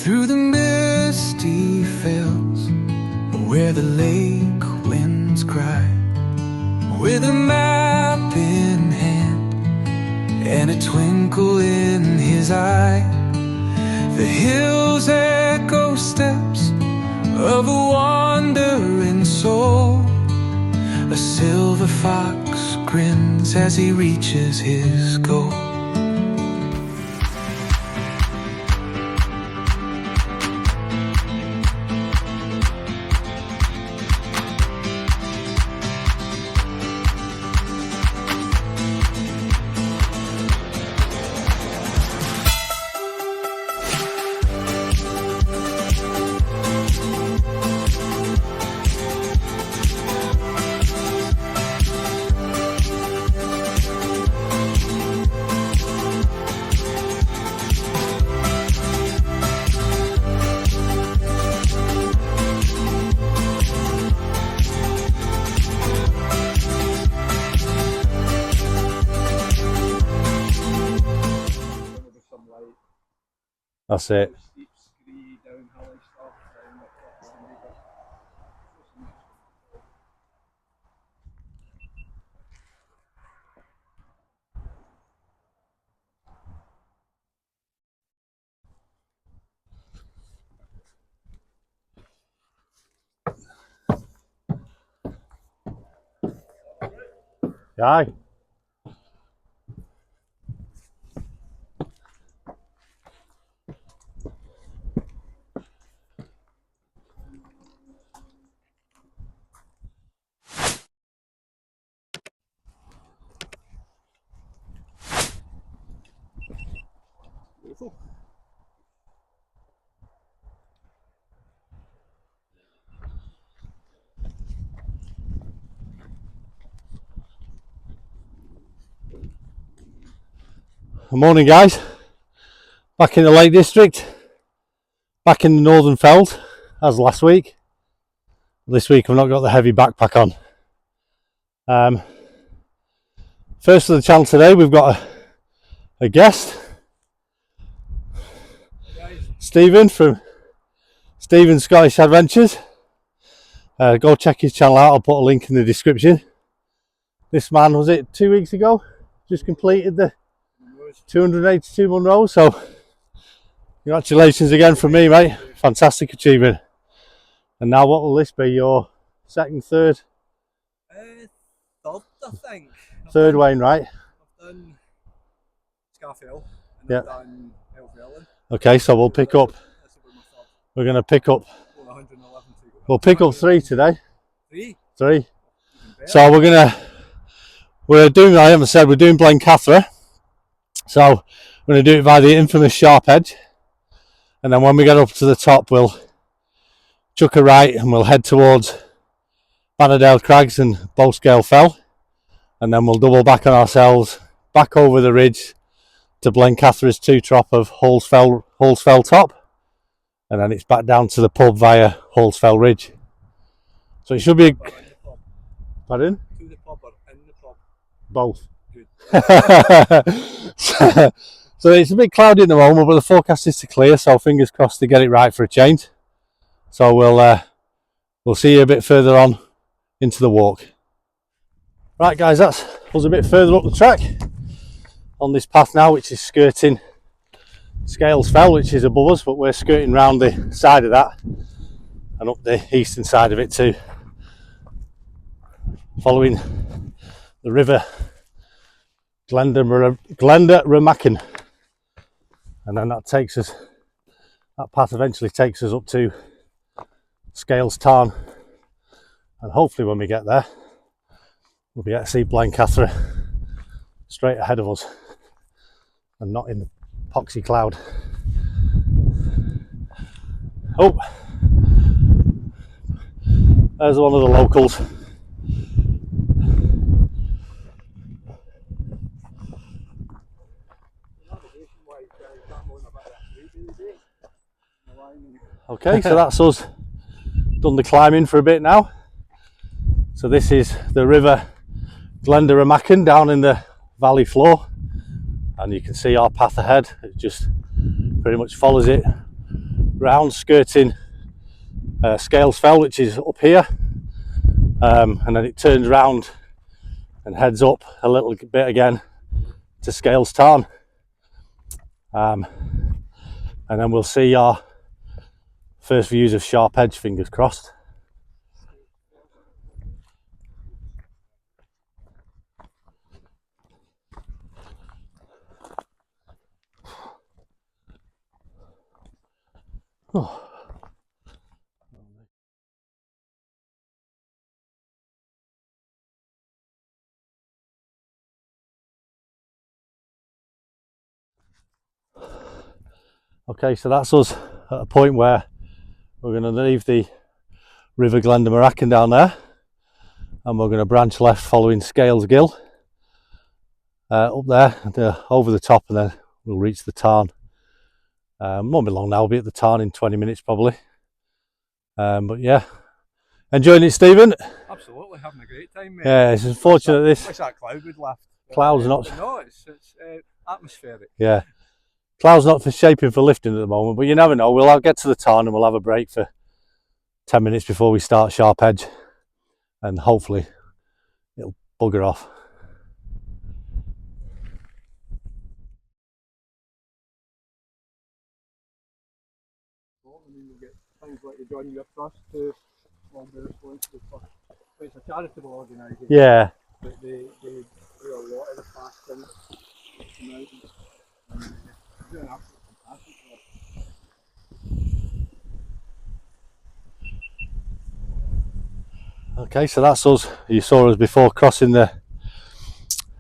through the misty fells, where the lake winds cry, with a map in hand and a twinkle in his eye. The hills echo steps of a wandering soul. A silver fox grins as he reaches his goal. That's it. Aye. Beautiful. Good morning, guys. Back in the Lake District, back in the Northern Feld as last week. This week I've not got the heavy backpack on. First of the channel today, we've got a guest, Stephen from Stephen's Scottish Adventures. Go check his channel out, I'll put a link in the description. This man, was it 2 weeks ago, just completed the 282 Munro, so congratulations again from me, mate. Fantastic achievement. And now what will this be, your second, third? Third, I think. Third Wayne, right? I've done Bowscale and Yeah. I've done Helvellyn. Okay, so we'll pick up, we're going to pick up, 111 to go. we'll pick up 3 today. Three? 3. So we're doing, I haven't said, we're doing Blencathra. So we're going to do it by the infamous sharp edge. And then when we get up to the top, we'll chuck a right and we'll head towards Bannerdale Crags and Bowscale Fell. And then we'll double back on ourselves, back over the ridge to Blencathra's 2-trop of Hallsfell top. And then it's back down to the pub via Hallsfell Ridge. So it should be pardon? To the pub or in the pub? Both. Good. So it's a bit cloudy at the moment, but the forecast is to clear, so fingers crossed to get it right for a change. So we'll see you a bit further on into the walk. Right guys, that's us a bit further up the track on this path now, which is skirting Hallsfell, which is above us, but we're skirting round the side of that and up the eastern side of it too, following the river Glenda, and then that path eventually takes us up to Scales Tarn, and hopefully when we get there we'll be able to see Blencathra straight ahead of us and not in the poxy cloud. Oh, there's one of the locals. Okay, so that's us done the climbing for a bit now. So this is the river Glenda down in the valley floor, and you can see our path ahead. It just pretty much follows it round, skirting Hallsfell, which is up here, and then it turns round and heads up a little bit again to Tarn, and then we'll see our first views of Sharp Edge, fingers crossed. Oh. Okay, so that's us at a point where we're going to leave the River Glendamaracken down there, and we're going to branch left following Scales Gill up there and, over the top, and then we'll reach the Tarn. Won't be long now, we'll be at the Tarn in 20 minutes probably. But yeah, enjoying it, Stephen? Absolutely, having a great time, mate. Yeah, it's unfortunate this. Wish that cloud would lift. Cloud's not. No, it's atmospheric. Yeah, cloud's not for shaping for lifting at the moment, but you never know. We'll get to the Tarn and we'll have a break for 10 minutes before we start Sharp Edge, and hopefully it'll bugger off. I mean, you get things like you join your trust to be responsible for. It's a charitable organisation. Yeah. But they do a lot of the fasting and they're doing absolutely fantastic work. Okay, so that's us. You saw us before crossing the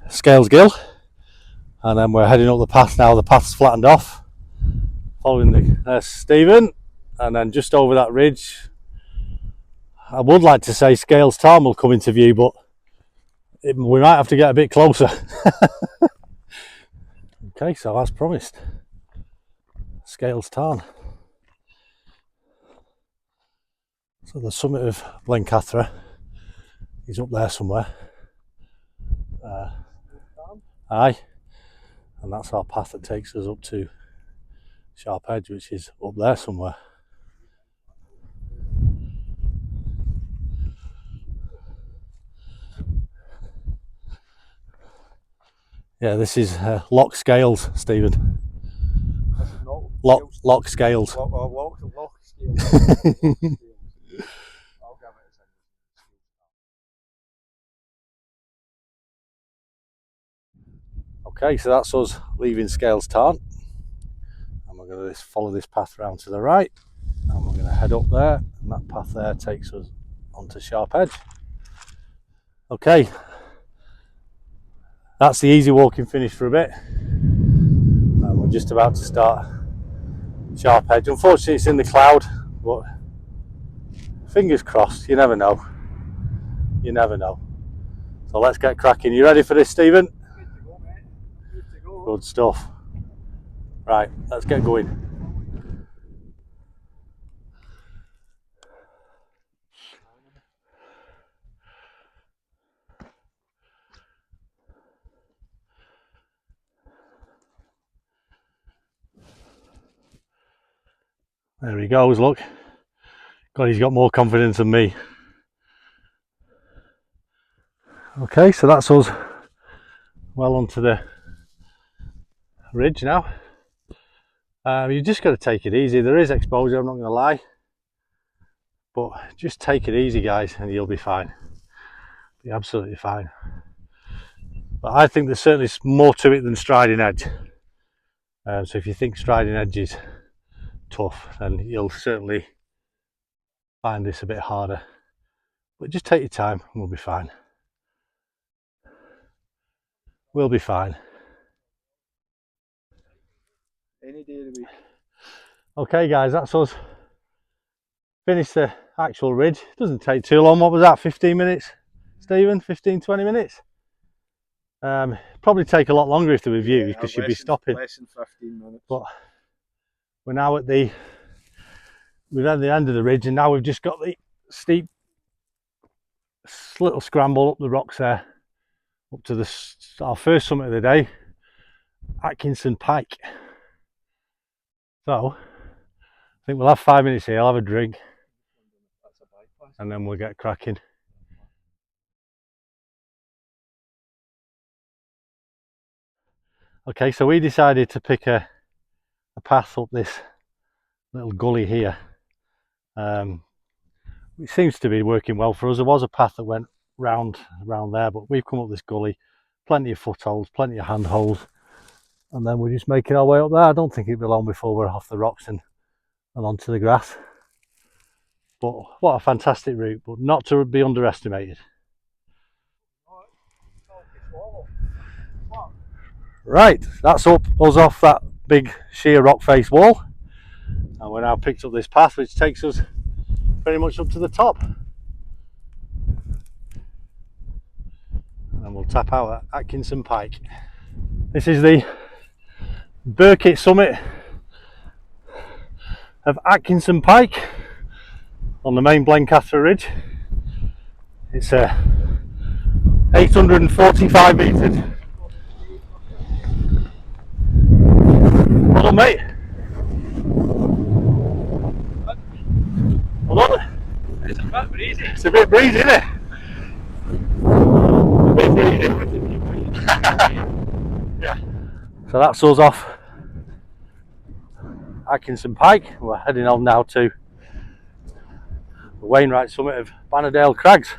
Scales Gill, and then we're heading up the path now. The path's flattened off, following the Stephen, and then just over that ridge, I would like to say Tarn will come into view, but we might have to get a bit closer. Okay, so as promised, Tarn. So the summit of Blencathra is up there somewhere. Aye, and that's our path that takes us up to Sharp Edge, which is up there somewhere. Yeah, this is Loch Scales, Stephen. This is not Loch Scales. Loch Scales. Okay, so that's us leaving Tarn, and we're going to follow this path round to the right, and we're going to head up there, and that path there takes us onto Sharp Edge. Okay, that's the easy walking finish for a bit, and we're just about to start Sharp Edge. Unfortunately it's in the cloud, but fingers crossed, you never know. You never know. So let's get cracking. You ready for this, Stephen? Good to go, mate. Good to go. Good stuff. Right, let's get going. There he goes, look. God, he's got more confidence than me. Okay, so that's us well onto the ridge now. You just got to take it easy. There is exposure, I'm not going to lie, but just take it easy, guys, and you'll be fine. Be absolutely fine. But I think there's certainly more to it than Striding Edge. So if you think Striding Edge is tough, then you'll certainly find this a bit harder. But just take your time and we'll be fine. We'll be fine. Any day of the week. Okay guys, that's us. Finished the actual ridge. Doesn't take too long. What was that, 15 minutes, Stephen? 15-20 minutes? Probably take a lot longer if there were views, because you'd be stopping. Less than 15 minutes. But we're now at the end of the ridge, and now we've just got the steep little scramble up the rocks there, up to our first summit of the day, Atkinson Pike. So think we'll have 5 minutes here, I'll have a drink, and then we'll get cracking. Okay, so we decided to pick a path up this little gully here. It seems to be working well for us. There was a path that went round there, but we've come up this gully, plenty of footholds, plenty of handholds, and then we're just making our way up there. I don't think it'll be long before we're off the rocks and onto the grass. But what a fantastic route, but not to be underestimated. Right, that's us off that big sheer rock face wall, and we're now picked up this path which takes us pretty much up to the top, and we'll tap out at Atkinson Pike. This is the Burkitt summit of Atkinson Pike on the main Blencathra ridge. It's 845 metres. Hold on, mate. Hold on. It's a bit breezy. It's a bit breezy, isn't it? A bit breezy. Yeah. So that's us off Atkinson Pike. We're heading on now to the Wainwright summit of Bannerdale Crags.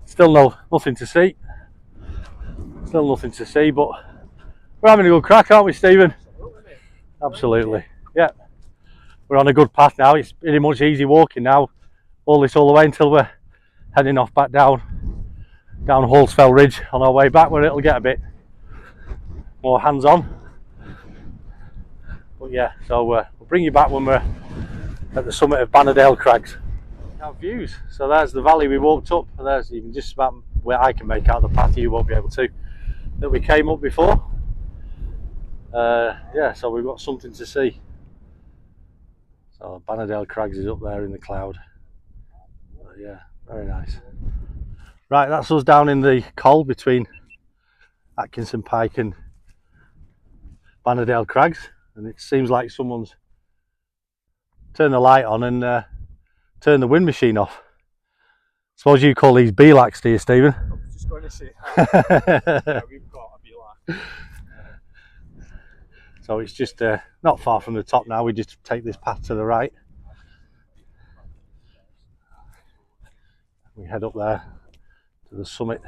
Still nothing to see. Still nothing to see, but we're having a good crack, aren't we, Stephen? Absolutely. Yeah. We're on a good path now. It's pretty much easy walking now. All the way until we're heading off back down Hallsfell Ridge on our way back, where it'll get a bit more hands-on. But yeah, so we'll bring you back when we're at the summit of Bannerdale Crags. We have views. So there's the valley we walked up, and there's even just about where I can make out the path. You won't be able to. That we came up before. Yeah, so we've got something to see. So Bannerdale Crags is up there in the cloud. But yeah, very nice. Right, that's us down in the coal between Atkinson Pike and Bannerdale Crags, and it seems like someone's turned the light on and turned the wind machine off. Suppose you call these B-lacs, do you, Stephen? I was just going to say, yeah, we've got a B-lac. So it's just not far from the top now. We just take this path to the right. We head up there to the summit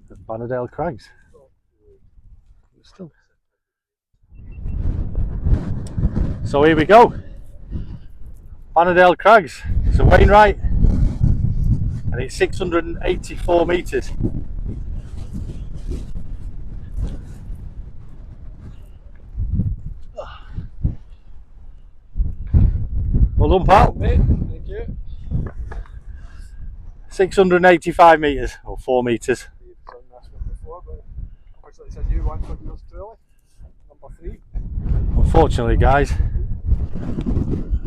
of Bannerdale Crags. So here we go. Bannerdale Crags. It's a Wainwright, and it's 684 metres. Well done, pal. Thank you. 685 metres, or 4 metres. We've done this one before, but obviously it's a new one for yours truly. Number 3. Unfortunately, guys,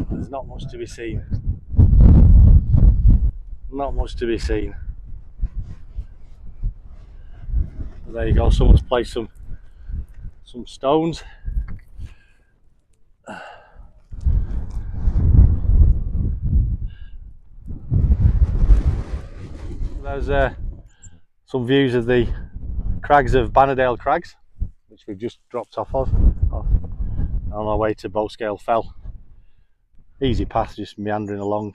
there's not much to be seen. Not much to be seen. There you go, someone's placed some stones. There's some views of the crags of Bannerdale Crags, which we've just dropped off on our way to Bowscale Fell. Easy path, just meandering along.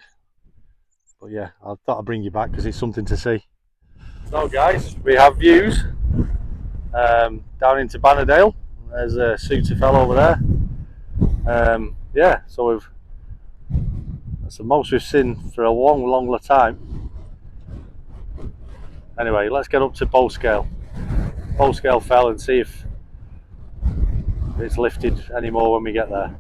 But yeah, I thought I'd bring you back because it's something to see. So guys, we have views down into Bannerdale. There's a Suter Fell over there. Yeah, so that's the most we've seen for a long time. Anyway, let's get up to Bowscale Fell and see if it's lifted anymore when we get there.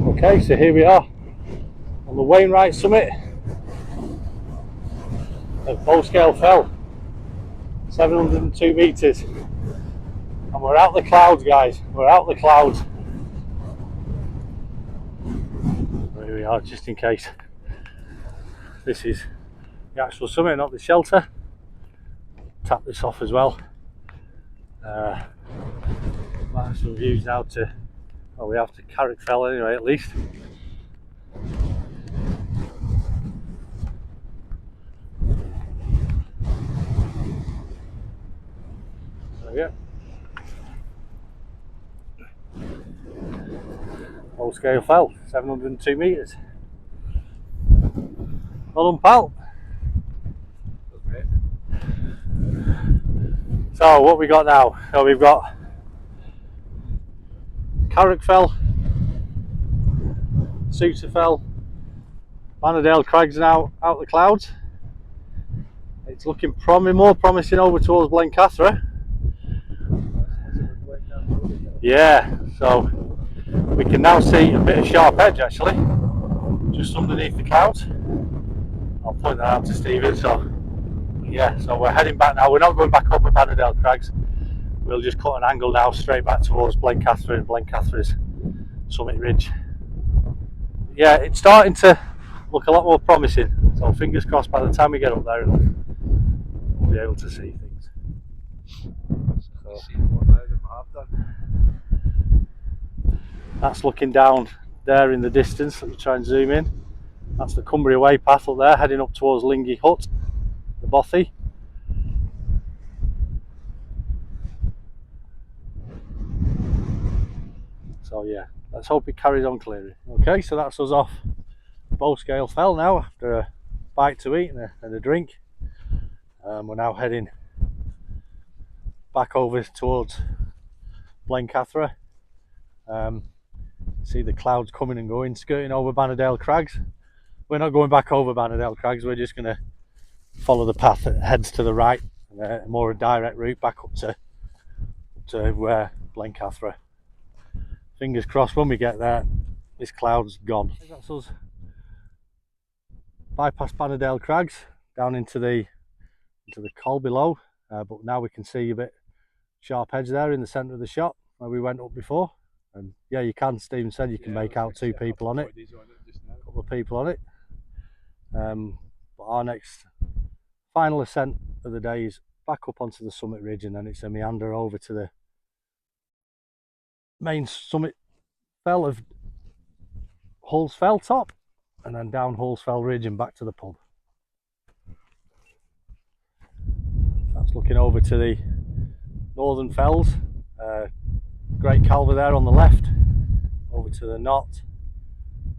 Okay, so here we are on the Wainwright summit of Bowscale Fell, 702 metres, and we're out the clouds, guys. We're out the clouds. are, just in case. This is the actual summit, not the shelter. Tap this off as well. Might some views now to, well, we have to Hallsfell anyway, at least. So yeah, Bowscale fell, 702 metres. Well done, pal. So what we got now? So we've got Hallsfell, Swirral, Bannerdale crags now out the clouds. It's looking more promising over towards Blencathra. Yeah, so we can now see a bit of sharp edge actually, just underneath the clouds. I'll point that out to Stephen. So yeah, so we're heading back now. We're not going back up the Bannerdale crags. We'll just cut an angle now straight back towards Blencathra and Blencathra's summit ridge. Yeah, it's starting to look a lot more promising. So fingers crossed by the time we get up there we'll be able to see things. So, that's looking down there in the distance. Let me try and zoom in. That's the Cumbria Way path up there, heading up towards Lingy Hut, the Bothy. So yeah, let's hope it carries on clearing. Okay, so that's us off Bowscale Fell now after a bite to eat and a drink. We're now heading back over towards Blencathra. See the clouds coming and going, skirting over Bannerdale crags. We're not going back over Bannerdale crags, we're just going to follow the path that heads to the right, more a direct route back up to Blencathra. Fingers crossed when we get there this cloud's gone. That's us bypass Bannerdale crags down into the col below, but now we can see a bit sharp edge there in the centre of the shot where we went up before. And yeah, you can, Stephen said you can make out two people on it, a couple of people on it. But our next final ascent of the day is back up onto the summit ridge, and then it's a meander over to the main summit fell of Hallsfell top, and then down Hallsfell ridge and back to the pub. That's looking over to the northern fells. Great Calver there on the left, over to the Knot,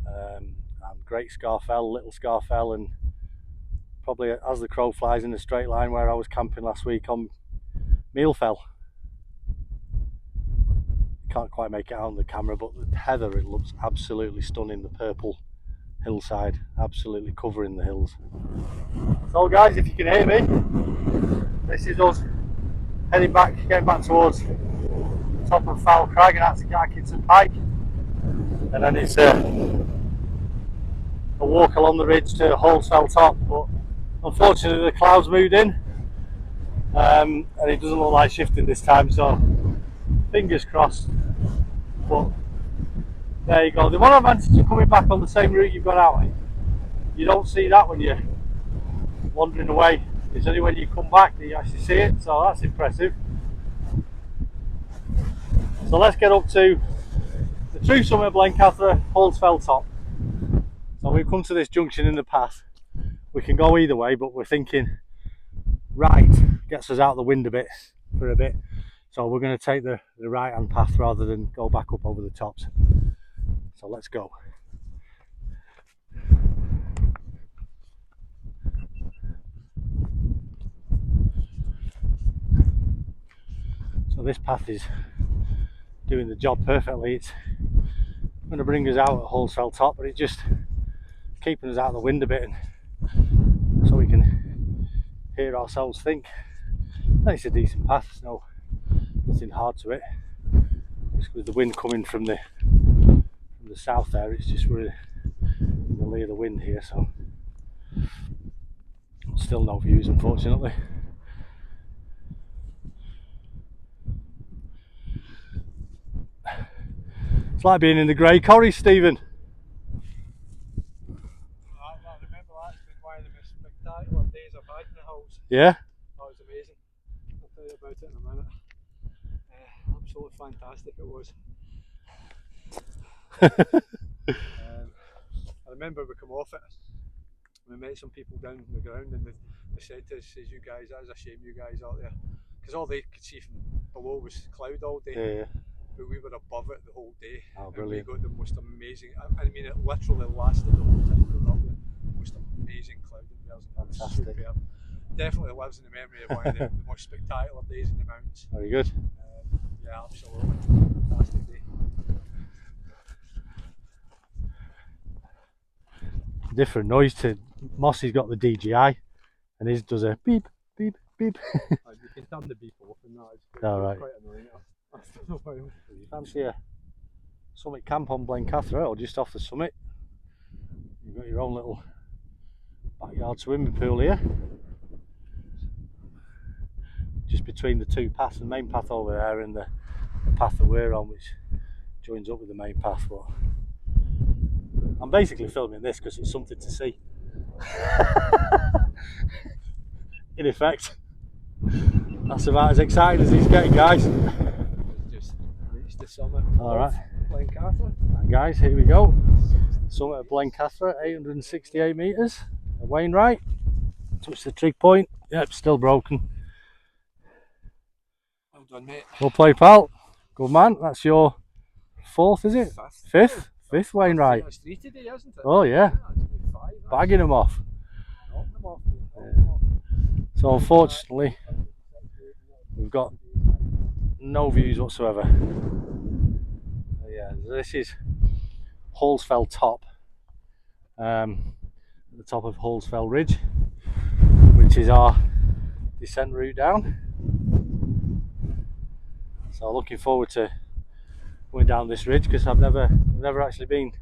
and Great Scarfell, Little Scarfell, and probably as the crow flies in a straight line where I was camping last week on Mealfell. Can't quite make it out on the camera, but the heather, it looks absolutely stunning. The purple hillside absolutely covering the hills. So guys, if you can hear me, this is us heading back, getting back towards the top of Foul Crag, and that's Garkinson Pike, and then it's a walk along the ridge to Hallsfell top. But unfortunately the clouds moved in, and it doesn't look like shifting this time, so fingers crossed. But there you go. The one advantage of coming back on the same route you've gone out, you don't see that when you're wandering away. It's only when you come back that you actually see it, so that's impressive. So let's get up to the true summit of Blencathra, Hallsfell top. So we've come to this junction in the path. We can go either way, but we're thinking right gets us out the wind a bit for a bit. So we're going to take the right hand path rather than go back up over the tops. So let's go. So this path is doing the job perfectly. It's going to bring us out at Hallsfell top, but it's just keeping us out of the wind a bit, and so we can hear ourselves think. And it's a decent path, so nothing hard to it. Just with the wind coming from the south there, it's just we're in the lee of the wind here, so still no views unfortunately. It's like being in the grey corrie, Stephen. Yeah? That was amazing. I'll tell you about it in a minute. Absolutely fantastic it was. I remember we come off it, we met some people down on the ground, and they said to us, says, you guys, that is a shame you guys out there, because all they could see from below was cloud all day. Yeah. But we were above it the whole day. Oh, and brilliant. we got the most amazing, I mean it literally lasted the whole time we were up there. The most amazing cloud inversion. Fantastic. Superb. Definitely lives in the memory of one of the most spectacular days in the mountains. Very good. Yeah, absolutely. Fantastic day. Different noise to Mossy's got the DJI, and his does a beep, beep, beep. You can turn the beep off and that. It's quite, All right. quite annoying. I don't know why. You fancy a summit camp on Blencathra or just off the summit? You've got your own little backyard swimming pool here. Just between the two paths, the main path over there and the path that we're on, which joins up with the main path. But I'm basically filming this because it's something to see. In effect, that's about as exciting as he's getting, guys. Just reached the summit. Alright. Blencathra. Right, guys, here we go. Summit of Blencathra, 868 metres. Wainwright. Touch the trig point. Yep, still broken. Well done, mate. Well played, pal. Good man. That's your fourth, is it? Fifth? Fifth Wainwright. That's 3 today, isn't it? Oh, yeah. That's 5. Bagging them off. Knocking them off. So, unfortunately, we've got no views whatsoever. Yeah, this is Hallsfell top. At the top of Hallsfell Ridge, which is our descent route down. So looking forward to going down this ridge because I've never actually been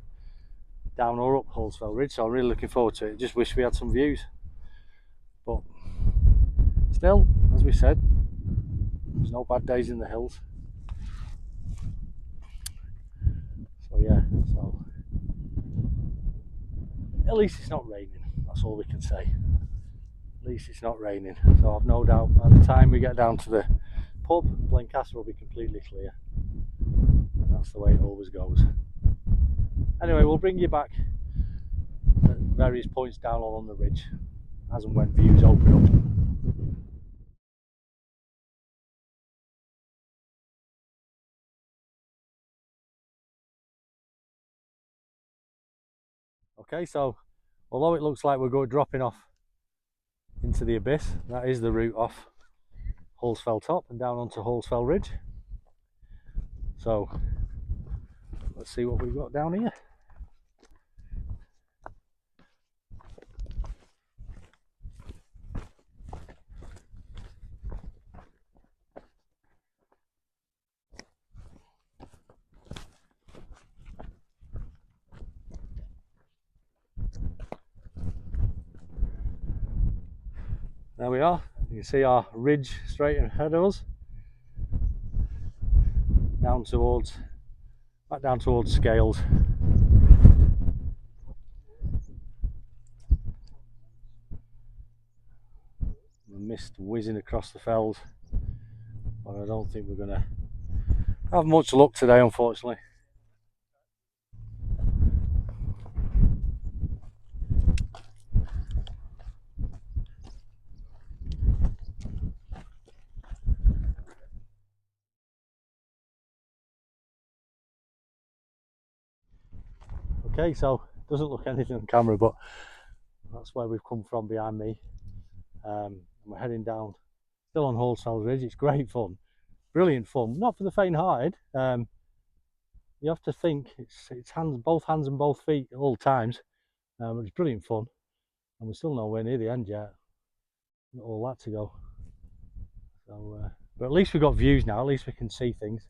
down or up Hallsfell Ridge, so I'm really looking forward to it. Just wish we had some views, but still, as we said, there's no bad days in the hills. So yeah, so at least it's not raining, that's all we can say. At least it's not raining, so I've no doubt by the time we get down to the pub, Blencathra will be completely clear. And that's the way it always goes. Anyway, we'll bring you back at various points down along the ridge as and when views open up. Okay, so although it looks like we're going dropping off into the abyss, that is the route off Hallsfell top and down onto Hallsfell Ridge. So let's see what we've got down here. There we are. You can see our ridge straight ahead of us. Back down towards Scales. The mist whizzing across the fells, but I don't think we're going to have much luck today, unfortunately. Okay, so it doesn't look anything on camera, but that's where we've come from behind me. And we're heading down, still on Hallsfell Ridge. It's great fun, brilliant fun. Not for the faint-hearted. You have to think it's both hands and both feet at all times. But it's brilliant fun, and we're still nowhere near the end yet. Not all that to go. So, but at least we've got views now. At least we can see things.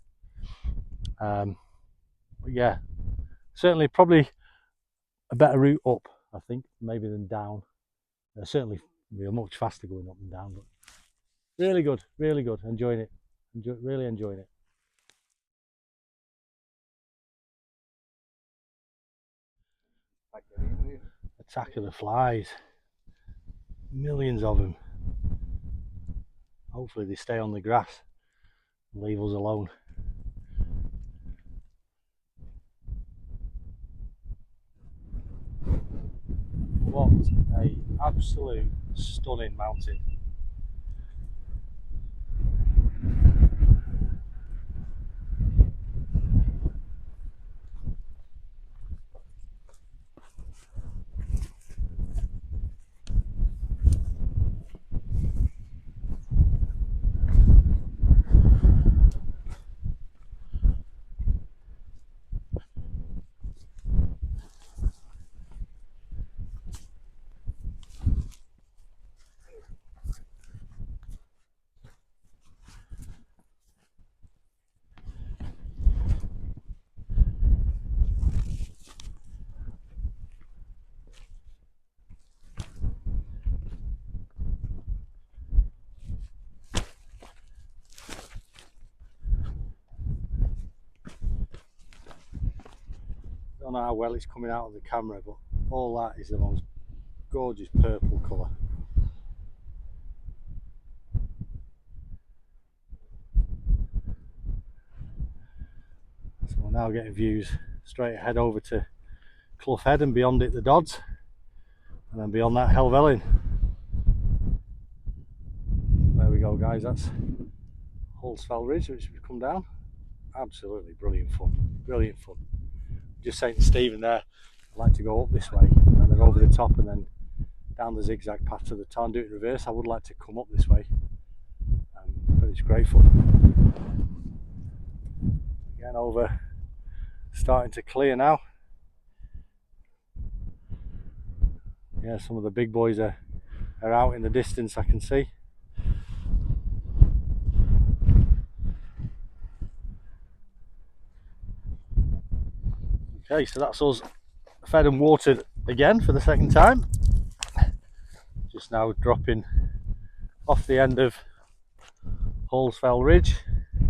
But yeah, certainly probably a better route up, I think, maybe than down. Certainly we're much faster going up and down, but really good, enjoying it, really enjoying it. Attack of the flies, millions of them. hopefully they stay on the grass and leave us alone. What a absolute stunning mountain. I don't know how well it's coming out of the camera, but all that is the most gorgeous purple colour. So we're now getting views straight ahead over to Clough Head, and beyond it the Dodds, and then beyond that Helvellyn. There we go guys, that's Hallsfell Ridge which we've come down. Absolutely brilliant fun, brilliant fun. Just saying to Stephen there, I'd like to go up this way and then over the top and then down the zigzag path to the Tarn, do it in reverse. I would like to come up this way, but it's great fun. Again over, starting to clear now. Yeah, some of the big boys are out in the distance, I can see. Okay, so that's us fed and watered again for the second time. Just now dropping off the end of Hallsfell Ridge,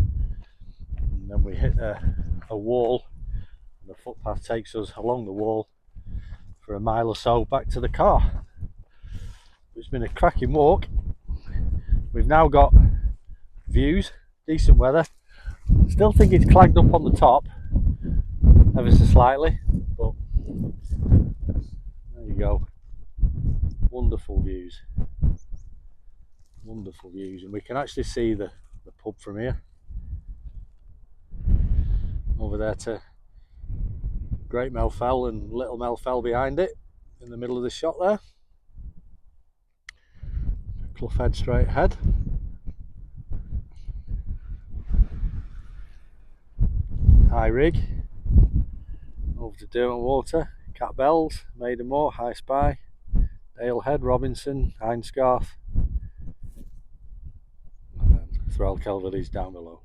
and then we hit a wall, and the footpath takes us along the wall for a mile or so back to the car. It's been a cracking walk. We've now got views, decent weather. Still think it's clagged up on the top ever so slightly, but there you go. Wonderful views, wonderful views, and we can actually see the pub from here. Over there to Great Melfell and Little Melfell behind it, in the middle of the shot there. Clough Head straight ahead. High Rig, over to Derwent Water, Cat Bells, Maidenmore, High Spy, Dale Head, Robinson, Hinescarth, and then Thrall Kelveddy's down below.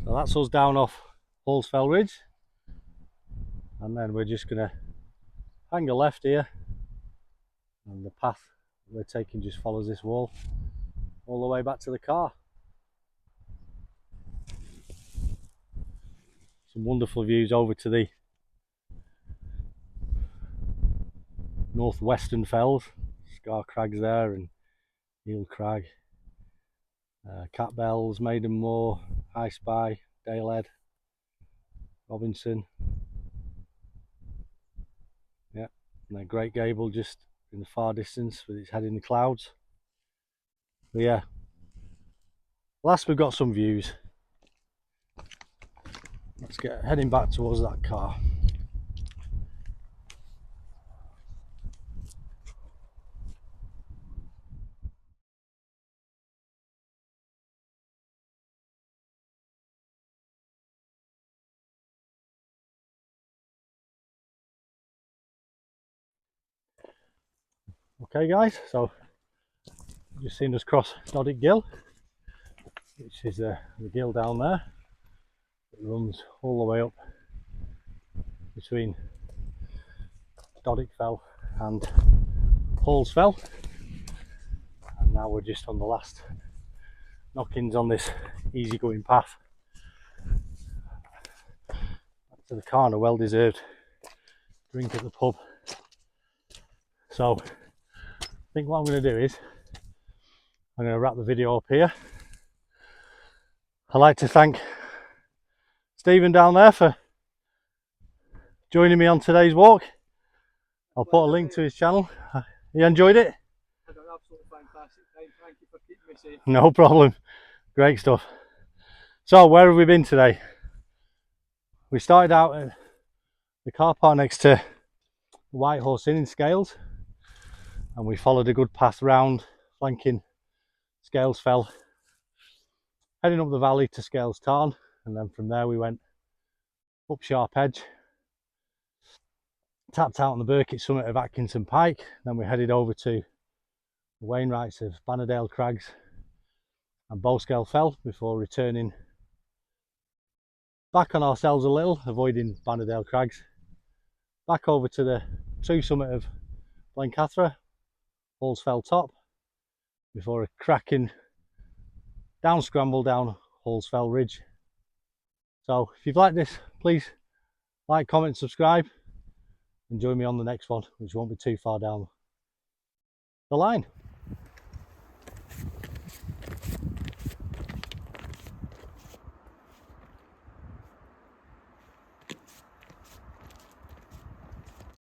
So that's us down off Hallsfell Ridge, and then we're just going to hang a left here, and the path we're taking just follows this wall all the way back to the car. Some wonderful views over to the northwestern fells, Scar Crags there and Eel Crag, Cat Bells, Maidenmore, High Spy, Dalehead, Robinson, yeah, and then Great Gable just in the far distance with its head in the clouds. But yeah, last we've got some views. Let's get heading back towards that car. Okay guys, so you've just seen us cross Doddick Gill, which is the gill down there. It runs all the way up between Doddick Fell and Hallsfell, and now we're just on the last knockings on this easy going path back to the car, and a well deserved drink at the pub. So I think what I'm going to do is I'm going to wrap the video up here. I'd like to thank Stephen down there for joining me on today's walk. I'll put a link to his channel. You enjoyed it? I had an absolutely fantastic time. Thank you for keeping me safe. No problem. Great stuff. So, where have we been today? We started out at the car park next to the White Horse Inn in Scales, and we followed a good path round, flanking Hallsfell, heading up the valley to Scales Tarn, and then from there we went up Sharp Edge, tapped out on the Burkitt summit of Atkinson Pike, then we headed over to the Wainwrights of Bannerdale Crags and Bowscale Fell before returning back on ourselves a little, avoiding Bannerdale Crags, back over to the true summit of Blencathra, Hallsfell top, before a cracking down scramble down Hallsfell Ridge. So if you've liked this, please like, comment, subscribe, and join me on the next one, which won't be too far down the line.